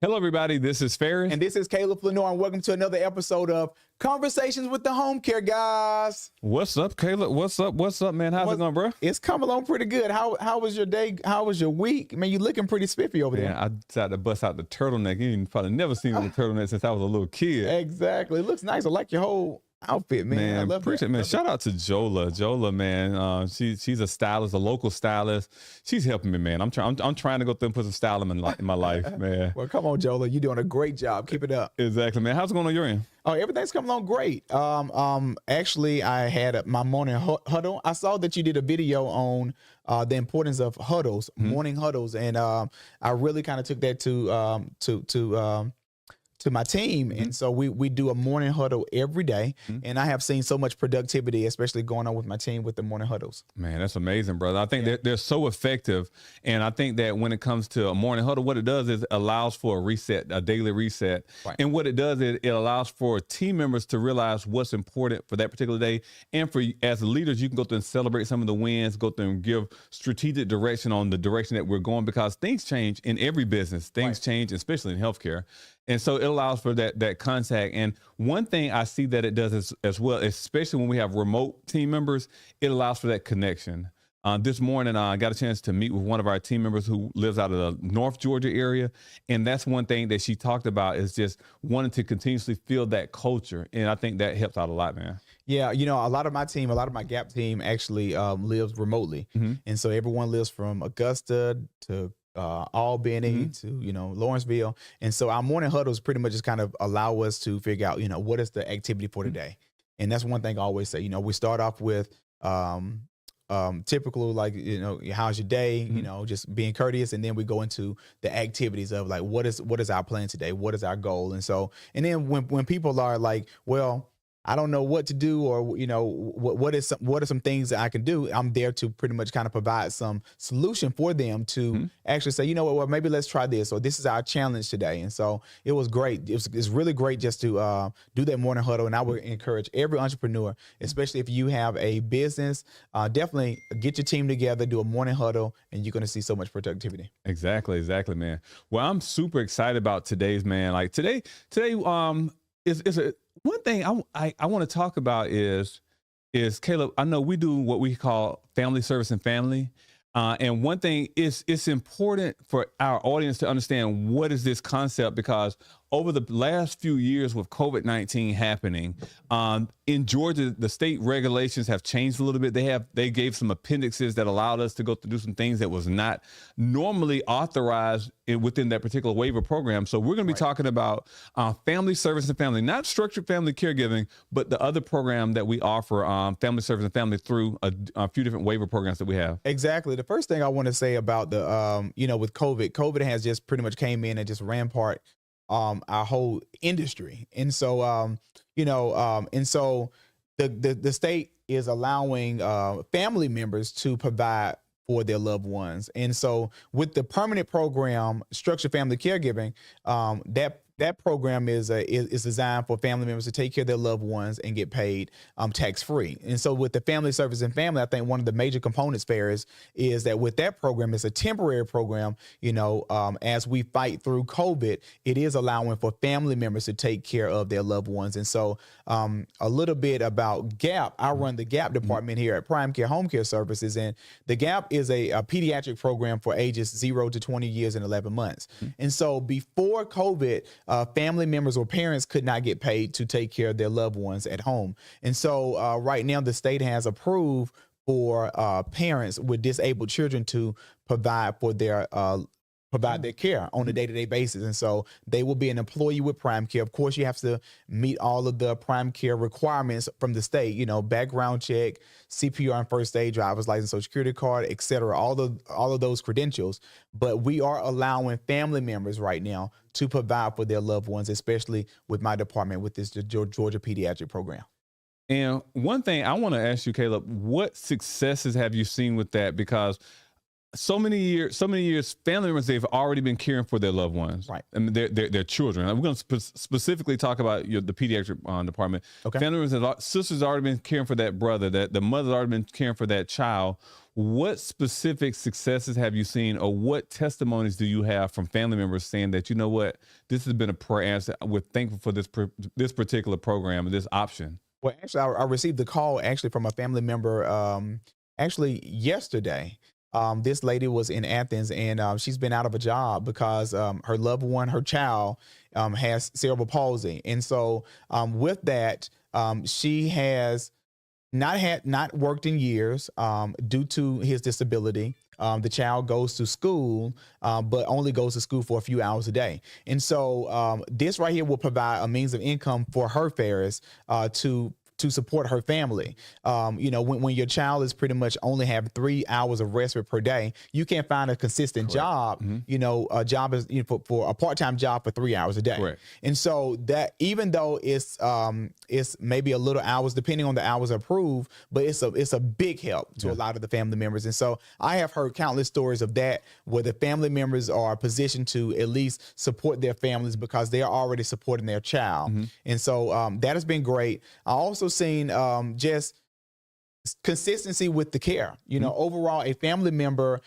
Hello, everybody. This is Ferris. And this is Caleb Lenore, and welcome to another episode of Conversations with the Homecare Guys. What's up, Caleb? What's up? What's up, man? How's it going, bro? It's coming along pretty good. How was your day? How was your week? Man, you looking pretty spiffy over there. Yeah, I decided to bust out the turtleneck. You probably never seen me with a turtleneck since I was a little kid. Exactly. It looks nice. I like your whole outfit, man. I love appreciate it, man. Shout out to Jola. Jola, man. She's a stylist, a local stylist. She's helping me, man. I'm trying to go through and put some style in my life, man. Well, come on, Jola. You're doing a great job. Keep it up. Exactly, man. How's it going on your end? Oh, everything's coming along great. Actually, I had my morning huddle. I saw that you did a video on the importance of huddles, morning huddles, and I really kind of took that to my team. And so we do a morning huddle every day. And I have seen so much productivity, especially going on with my team with the morning huddles. Man, that's amazing, brother. I think they're so effective. And I think that when it comes to a morning huddle, what it does is it allows for a reset, a daily reset. Right. And what it does is it allows for team members to realize what's important for that particular day. And for as leaders, you can go through and celebrate some of the wins, go through and give strategic direction on the direction that we're going, because things change in every business. Things change, especially in healthcare. And so it allows for that contact. And one thing I see that it does as well, especially when we have remote team members, it allows for that connection. This morning, I got a chance to meet with one of our team members who lives out of the North Georgia area. And that's one thing that she talked about, is just wanting to continuously feel that culture. And I think that helps out a lot, man. Yeah, a lot of my team, a lot of my GAP team actually lives remotely. And so everyone lives from Augusta to Albany to, Lawrenceville. And so our morning huddles pretty much just kind of allow us to figure out, what is the activity for today. And that's one thing I always say, we start off with typical, like, how's your day, just being courteous. And then we go into the activities of like, what is our plan today? What is our goal? And so, and then when people are like, well, I don't know what to do, or, what are some things that I can do? I'm there to pretty much kind of provide some solution for them to actually say, well, maybe let's try this, or this is our challenge today. And so it was great. It's really great just to do that morning huddle. And I would encourage every entrepreneur, especially if you have a business, definitely get your team together, do a morning huddle, and you're going to see so much productivity. Exactly, man. Well, I'm super excited about today's, man. Like today, is a one thing I want to talk about is Caleb. I know we do what we call family service and family. And one thing is, it's important for our audience to understand what is this concept, because over the last few years with COVID-19 happening, in Georgia, the state regulations have changed a little bit. They gave some appendixes that allowed us to go to do some things that was not normally authorized within that particular waiver program. So we're going to be talking about family service and family, not structured family caregiving, but the other program that we offer, family service and family, through a few different waiver programs that we have. Exactly. The first thing I want to say about the, with COVID has just pretty much came in and just rampart our whole industry. And so, and so the state is allowing family members to provide for their loved ones. And so with the permanent program, structured family caregiving, that program is designed for family members to take care of their loved ones and get paid tax-free. And so with the family service and family, I think one of the major components, Ferris, is that with that program, it's a temporary program. As we fight through COVID, it is allowing for family members to take care of their loved ones. And so a little bit about GAP. I run the GAP department here at Prime Care Home Care Services, and the GAP is a pediatric program for ages 0 to 20 years and 11 months. And so before COVID, family members or parents could not get paid to take care of their loved ones at home. And so right now the state has approved for parents with disabled children to provide their care on a day-to-day basis. And so they will be an employee with Prime Care. Of course, you have to meet all of the Prime Care requirements from the state, background check, CPR and first aid, driver's license, social security card, et cetera, all of those credentials. But we are allowing family members right now to provide for their loved ones, especially with my department, with this Georgia pediatric program. And one thing I want to ask you, Caleb, what successes have you seen with that? Because so many years, family members, they've already been caring for their loved ones, Right. and their children. And we're going to specifically talk about the pediatric department. Okay. Family members, sisters already been caring for that brother, that the mother's already been caring for that child. What specific successes have you seen, or what testimonies do you have from family members saying that, you know what, this has been a prayer answer. We're thankful for this particular program and this option. Well, actually, I received a call actually from a family member actually yesterday. This lady was in Athens, and she's been out of a job because her loved one, her child, has cerebral palsy. And so with that, she has not worked in years due to his disability. The child goes to school, but only goes to school for a few hours a day. And so this right here will provide a means of income for her, Ferris, to support her family. You know, when your child is pretty much only have 3 hours of respite per day, you can't find a consistent Correct. job. You know, a job is, you know, for a part-time job for 3 hours a day. Correct. And so that, even though it's maybe a little hours, depending on the hours approved, but it's a big help to a lot of the family members. And so I have heard countless stories of that, where the family members are positioned to at least support their families because they are already supporting their child. And so that has been great. I also seen just consistency with the care. You know, overall, a family member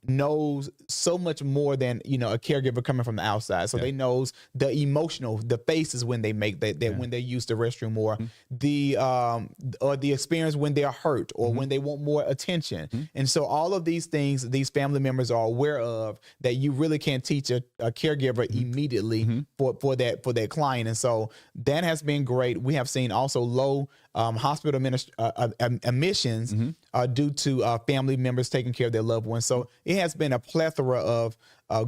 knows so much more than, you know, a caregiver coming from the outside. So they knows the emotional, the faces when they make that when they use the restroom, or the experience when they're hurt, or when they want more attention. And so all of these things, these family members are aware of, that you really can't teach a caregiver immediately for that client. And so that has been great. We have seen also low hospital admissions due to family members taking care of their loved ones. So it has been a plethora of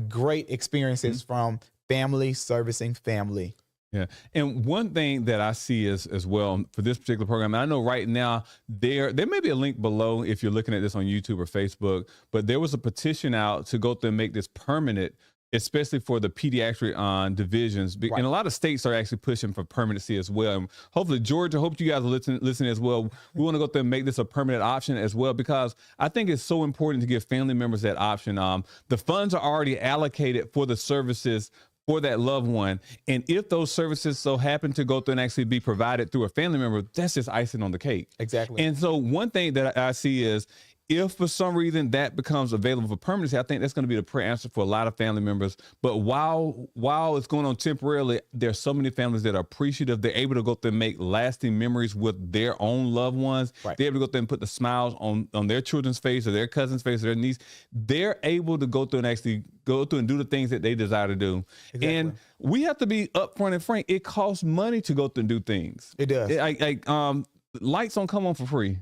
great experiences from family servicing family. Yeah. And one thing that I see is, as well, for this particular program, and I know right now there may be a link below if you're looking at this on YouTube or Facebook, but there was a petition out to go through and make this permanent, especially for the pediatric divisions. And a lot of states are actually pushing for permanency as well. And hopefully, Georgia, hope you guys are listening as well. We want to go through and make this a permanent option as well, because I think it's so important to give family members that option. The funds are already allocated for the services for that loved one. And if those services so happen to go through and actually be provided through a family member, that's just icing on the cake. Exactly. And so one thing that I see is, if for some reason that becomes available for permanency, I think that's going to be the prayer answer for a lot of family members. But while it's going on temporarily, there's so many families that are appreciative. They're able to go through and make lasting memories with their own loved ones. They're able to go through and put the smiles on their children's face, or their cousin's face, or their niece. They're able to go through and actually go through and do the things that they desire to do. Exactly. And we have to be upfront and frank. It costs money to go through and do things. It does. Lights don't come on for free.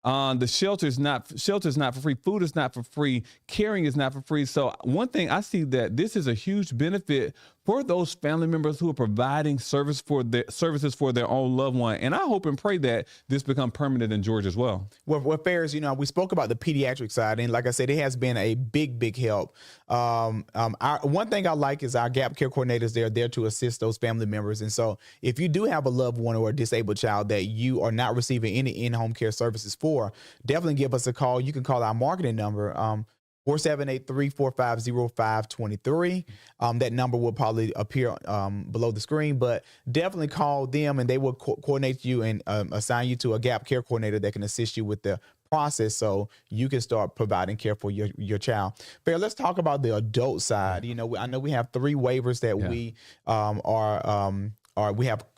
The shelter is not for free. Food is not for free. Caring is not for free. So one thing I see, that this is a huge benefit for those family members who are providing services for their own loved one. And I hope and pray that this become permanent in Georgia as well. Well, Ferris, you know, we spoke about the pediatric side, and like I said, it has been a big help. One thing I like is our gap care coordinators. They're there to assist those family members. And so if you do have a loved one or a disabled child that you are not receiving any in-home care services for, definitely give us a call. You can call our marketing number, 478-345-0523. That number will probably appear below the screen, but definitely call them, and they will coordinate you and assign you to a gap care coordinator that can assist you with the process, so you can start providing care for your child. Fair, let's talk about the adult side. You know, I know we have 3 waivers that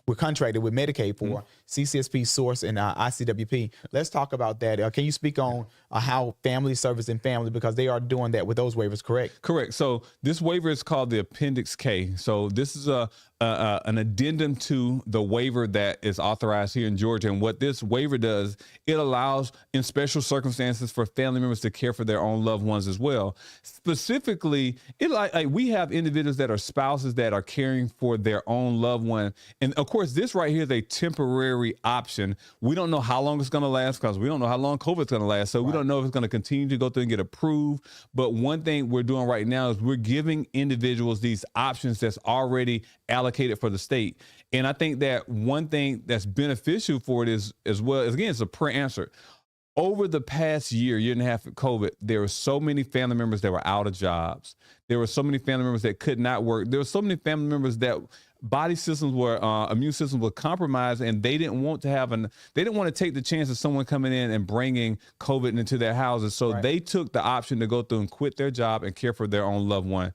we're contracted with Medicaid for, CCSP, Source, and ICWP. Let's talk about that. Can you speak on how family service and family, because they are doing that with those waivers, correct? Correct. So this waiver is called the Appendix K. So this is an addendum to the waiver that is authorized here in Georgia. And what this waiver does, it allows, in special circumstances, for family members to care for their own loved ones as well. Specifically, we have individuals that are spouses that are caring for their own loved one. And of course, this right here is a temporary option. We don't know how long it's going to last, because we don't know how long COVID is going to last. So we don't know if it's going to continue to go through and get approved. But one thing we're doing right now is we're giving individuals these options that's already allocated for the state. And I think that one thing that's beneficial for it is, as well, is, again, it's a prayer answer. over the past year and a half of COVID, there were so many family members that were out of jobs. There were so many family members that could not work. There were so many family members that body systems were, immune systems were compromised, and they didn't want to take the chance of someone coming in and bringing COVID into their houses. So they took the option to go through and quit their job and care for their own loved one.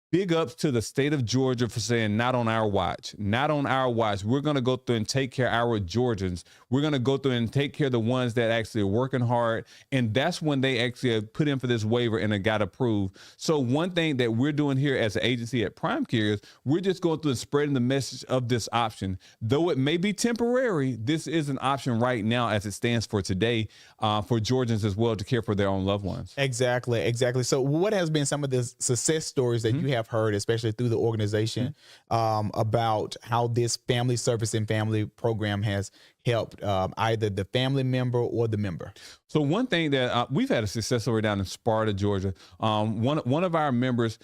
Big ups to the state of Georgia for saying, not on our watch, not on our watch. We're going to go through and take care of our Georgians. We're going to go through and take care of the ones that actually are working hard. And that's when they actually put in for this waiver and it got approved. So one thing that we're doing here as an agency at Prime Care is we're just going through and spreading the message of this option. Though it may be temporary, this is an option right now as it stands for today for Georgians as well to care for their own loved ones. Exactly. So what has been some of the success stories that you have heard, especially through the organization, about how this family service and family program has helped either the family member or the member? So one thing that we've had a success story down in Sparta, Georgia. One of our members,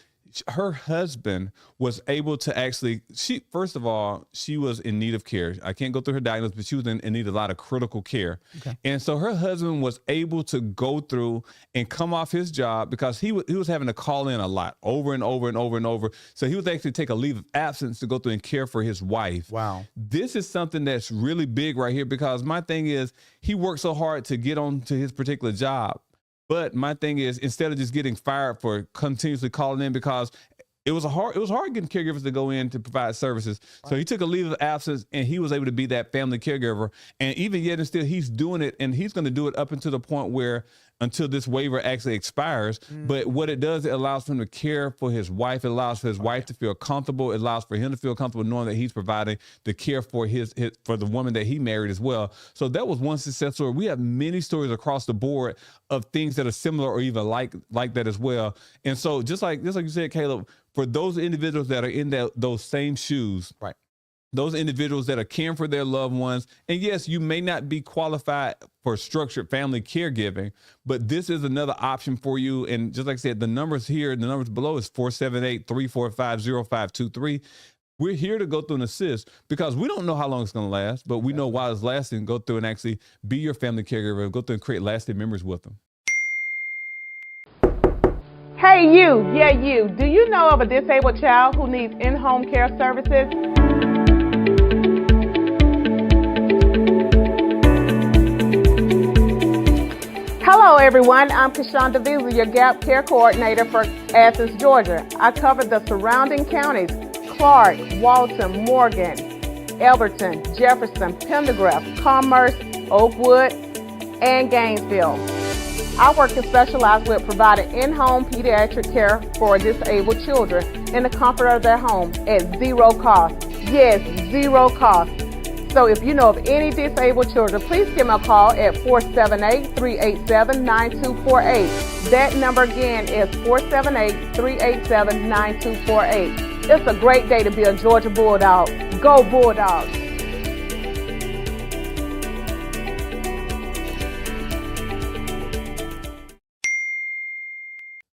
her husband was able to actually, first of all, she was in need of care. I can't go through her diagnosis, but she was in need of a lot of critical care. Okay. And so her husband was able to go through and come off his job because he was having to call in a lot over and over and over and over. So he was actually take a leave of absence to go through and care for his wife. Wow. This is something that's really big right here because my thing is he worked so hard to get on to his particular job. But my thing is, instead of just getting fired for continuously calling in, because it was hard getting caregivers to go in to provide services. Right. So he took a leave of absence and he was able to be that family caregiver. And even yet and still, he's doing it, and he's going to do it up until the point where until this waiver actually expires. But what it does, it allows him to care for his wife. It allows for his wife to feel comfortable. It allows for him to feel comfortable knowing that he's providing the care for for the woman that he married as well. So that was one success story. We have many stories across the board of things that are similar or even like that as well. And so just like you said, Caleb, for those individuals that are in those same shoes, right? Those individuals that are caring for their loved ones. And yes, you may not be qualified for structured family caregiving, but this is another option for you. And just like I said, the numbers here, the numbers below is 478-345-0523. We're here to go through and assist because we don't know how long it's going to last, but we know while it's lasting, go through and actually be your family caregiver, go through and create lasting memories with them. Hey you, yeah you, do you know of a disabled child who needs in-home care services? Hello everyone, I'm Kashonda Beasley, your GAP Care Coordinator for Athens, Georgia. I cover the surrounding counties, Clark, Walton, Morgan, Elberton, Jefferson, Pendergraft, Commerce, Oakwood, and Gainesville. Our work is specialized with providing in-home pediatric care for disabled children in the comfort of their home at zero cost. Yes, zero cost. So if you know of any disabled children, please give me a call at 478-387-9248. That number again is 478-387-9248. It's a great day to be a Georgia Bulldog. Go Bulldogs!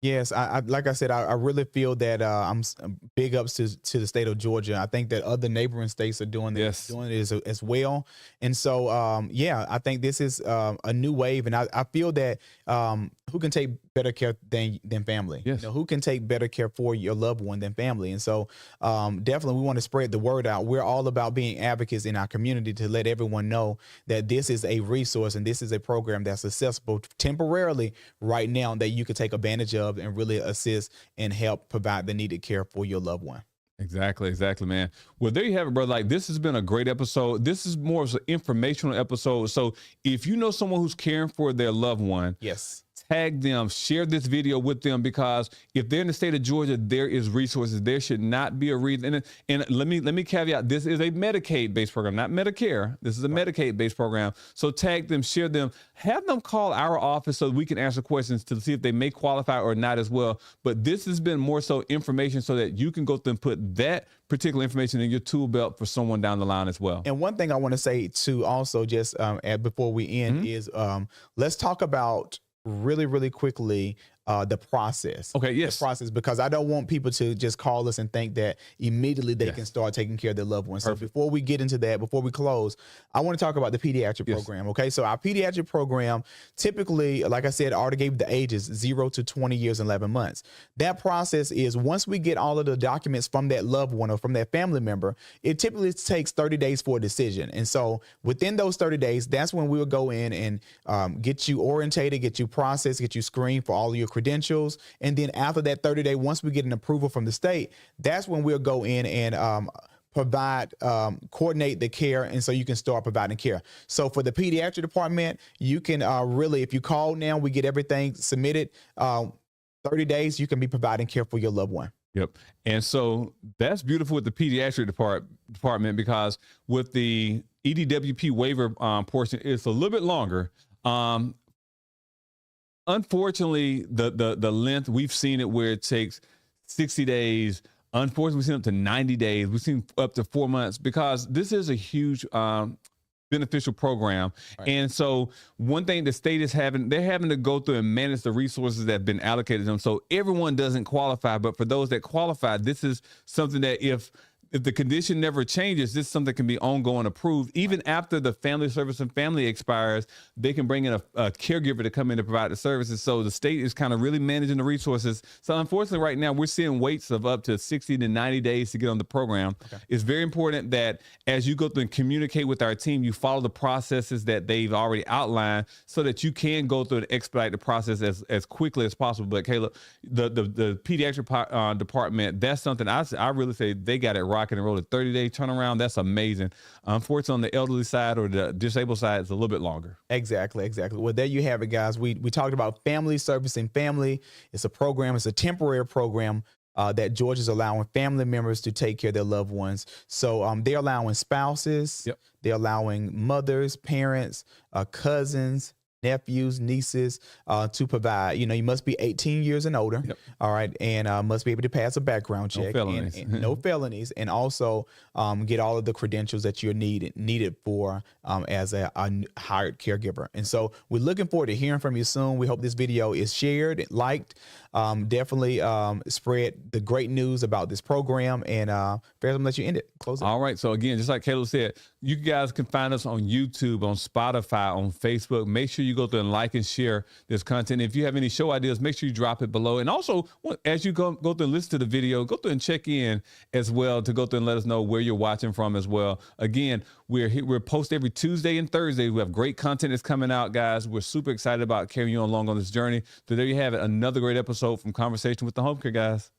Yes, I like I said, I really feel that I'm big ups to the state of Georgia. I think that other neighboring states are doing this, as well. And so, yeah, I think this is a new wave, and I feel that who can take better care than family? Yes. You know, who can take better care for your loved one than family? And so, definitely, we want to spread the word out. We're all about being advocates in our community to let everyone know that this is a resource and this is a program that's accessible temporarily right now that you can take advantage of and really assist and help provide the needed care for your loved one. Exactly, man. Well, there you have it, brother. Like, this has been a great episode. This is more of an informational episode. So if you know someone who's caring for their loved one, yes, tag them, share this video with them, because if they're in the state of Georgia, there is resources. There should not be a reason. And let me caveat, this is a Medicaid-based program, not Medicare. This is a Medicaid-based program. So tag them, share them, have them call our office so we can answer questions to see if they may qualify or not as well. But this has been more so information so that you can go through and put that particular information in your tool belt for someone down the line as well. And one thing I want to say too, also just before we end is let's talk about really quickly the process. Okay, yes. The process, because I don't want people to just call us and think that immediately they can start taking care of their loved ones. Perfect. So before we get into that, before we close, I want to talk about the pediatric program. Okay, so our pediatric program typically, like I said, I already gave the ages 0 to 20 years and 11 months. That process is once we get all of the documents from that loved one or from that family member, it typically takes 30 days for a decision. And so within those 30 days, that's when we will go in and get you orientated, get you processed, get you screened for all of your credentials. And then after that 30 day, once we get an approval from the state, that's when we'll go in and provide, coordinate the care. And so you can start providing care. So for the pediatric department, you can really, if you call now, we get everything submitted. 30 days, you can be providing care for your loved one. Yep. And so that's beautiful with the pediatric department, because with the EDWP waiver portion, it's a little bit longer. Unfortunately, the length, we've seen it where it takes 60 days. Unfortunately, we've seen up to 90 days. We've seen up to 4 months, because this is a huge beneficial program. Right. And so one thing the state is they're having to go through and manage the resources that have been allocated to them. So everyone doesn't qualify, but for those that qualify, this is something that if the condition never changes, this is something that can be ongoing approved. Even after the family service and family expires, they can bring in a caregiver to come in to provide the services. So the state is kind of really managing the resources. So unfortunately, right now, we're seeing waits of up to 60 to 90 days to get on the program. Okay. It's very important that as you go through and communicate with our team, you follow the processes that they've already outlined so that you can go through and expedite the process as quickly as possible. But Caleb, the pediatric department, that's something I really say they got it right. And roll a 30-day turnaround. That's amazing. Unfortunately, on the elderly side or the disabled side, it's a little bit longer. Exactly. Well, there you have it, guys. We talked about family servicing family. It's a program. It's a temporary program that Georgia's allowing family members to take care of their loved ones. So they're allowing spouses. Yep. They're allowing mothers, parents, cousins, nephews, nieces to provide. You must be 18 years and older. Yep. All right. And must be able to pass a background check. No felonies. And no felonies. And also get all of the credentials that you're needed for as a hired caregiver. And so we're looking forward to hearing from you soon. We hope this video is shared, liked. Definitely spread the great news about this program. And Fair's gonna let you end it. Close it. All right. So again, just like Caleb said, you guys can find us on YouTube, on Spotify, on Facebook. Make sure you go through and like and share this content. If you have any show ideas, make sure you drop it below. And also, as you go through and listen to the video, go through and check in as well to go through and let us know where you're watching from as well. Again, we're post every Tuesday and Thursday. We have great content that's coming out, guys. We're super excited about carrying you along on this journey. So there you have it, another great episode from Conversation with the Homecare Guys.